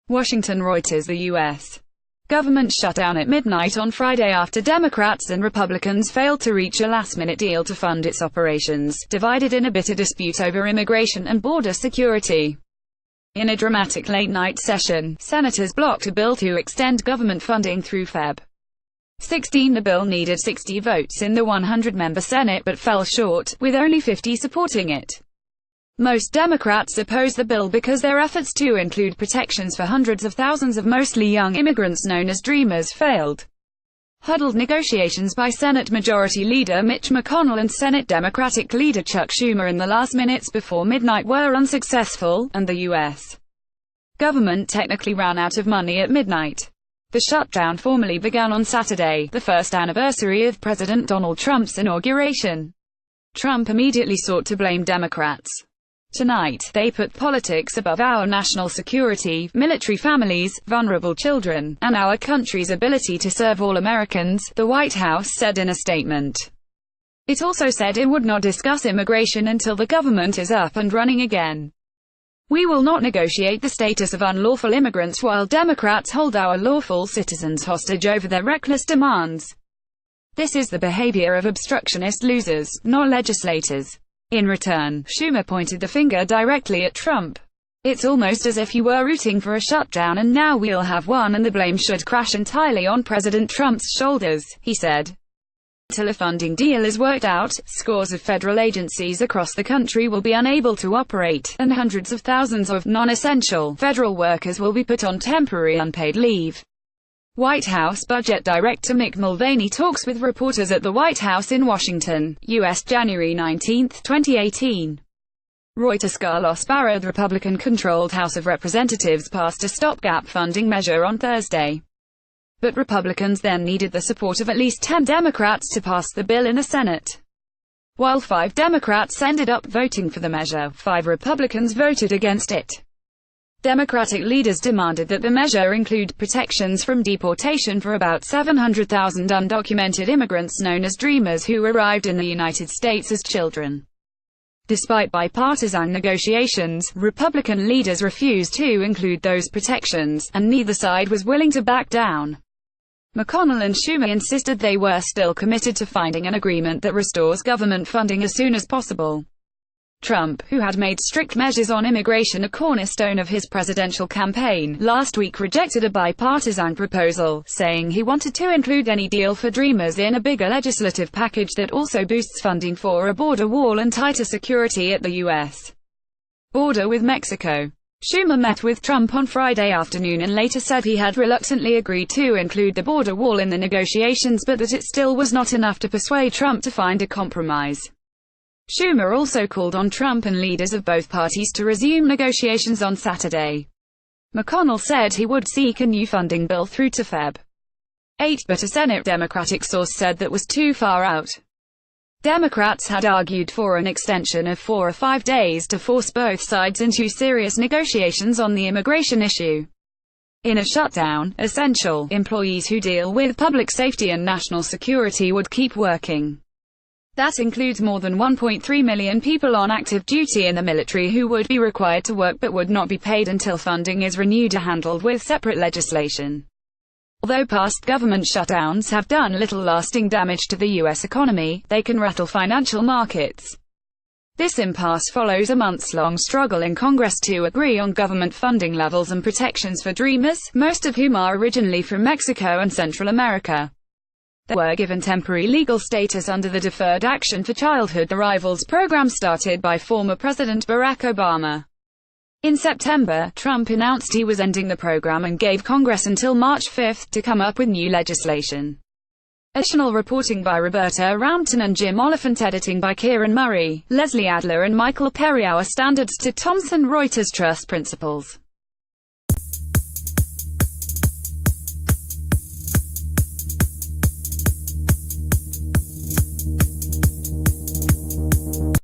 Washington. Reuters. The U.S. government shut down at midnight on Friday after Democrats and Republicans failed to reach a last-minute deal to fund its operations, divided in a bitter dispute over immigration and border security. In a dramatic late-night session, senators blocked a bill to extend government funding through Feb. 16. The bill needed 60 votes in the 100-member Senate but fell short, with only 50 supporting it. Most Democrats oppose the bill because their efforts to include protections for hundreds of thousands of mostly young immigrants known as Dreamers failed. Huddled negotiations by Senate Majority Leader Mitch McConnell and Senate Democratic Leader Chuck Schumer in the last minutes before midnight were unsuccessful, and the U.S. government technically ran out of money at midnight. The shutdown formally began on Saturday, the first anniversary of President Donald Trump's inauguration. Trump immediately sought to blame Democrats. Tonight, they put politics above our national security, military families, vulnerable children, and our country's ability to serve all Americans, the White House said in a statement. It also said it would not discuss immigration until the government is up and running again. We will not negotiate the status of unlawful immigrants while Democrats hold our lawful citizens hostage over their reckless demands. This is the behavior of obstructionist losers, not legislators. In return, Schumer pointed the finger directly at Trump. It's almost as if you were rooting for a shutdown and now we'll have one and the blame should crash entirely on President Trump's shoulders, he said. Till a funding deal is worked out, scores of federal agencies across the country will be unable to operate, and hundreds of thousands of non-essential federal workers will be put on temporary unpaid leave. White House Budget Director Mick Mulvaney talks with reporters at the White House in Washington, U.S. January 19, 2018. Reuters. Carlos Barra. The Republican-controlled House of Representatives passed a stopgap funding measure on Thursday. But Republicans then needed the support of at least 10 Democrats to pass the bill in the Senate. While 5 Democrats ended up voting for the measure, 5 Republicans voted against it. Democratic leaders demanded that the measure include protections from deportation for about 700,000 undocumented immigrants known as Dreamers who arrived in the United States as children. Despite bipartisan negotiations, Republican leaders refused to include those protections, and neither side was willing to back down. McConnell and Schumer insisted they were still committed to finding an agreement that restores government funding as soon as possible. Trump, who had made strict measures on immigration a cornerstone of his presidential campaign, last week rejected a bipartisan proposal, saying he wanted to include any deal for Dreamers in a bigger legislative package that also boosts funding for a border wall and tighter security at the U.S. border with Mexico. Schumer met with Trump on Friday afternoon and later said he had reluctantly agreed to include the border wall in the negotiations but that it still was not enough to persuade Trump to find a compromise. Schumer also called on Trump and leaders of both parties to resume negotiations on Saturday. McConnell said he would seek a new funding bill through to Feb. 8, but a Senate Democratic source said that was too far out. Democrats had argued for an extension of 4 or 5 days to force both sides into serious negotiations on the immigration issue. In a shutdown, essential employees who deal with public safety and national security would keep working. That includes more than 1.3 million people on active duty in the military who would be required to work but would not be paid until funding is renewed or handled with separate legislation. Although past government shutdowns have done little lasting damage to the U.S. economy, they can rattle financial markets. This impasse follows a months-long struggle in Congress to agree on government funding levels and protections for Dreamers, most of whom are originally from Mexico and Central America. They were given temporary legal status under the Deferred Action for Childhood Arrivals program started by former President Barack Obama. In September, Trump announced he was ending the program and gave Congress until March 5 to come up with new legislation. Additional reporting by Roberta Rampton and Jim Oliphant, editing by Kieran Murray, Leslie Adler and Michael Perry. Our Standards to Thomson Reuters Trust Principles.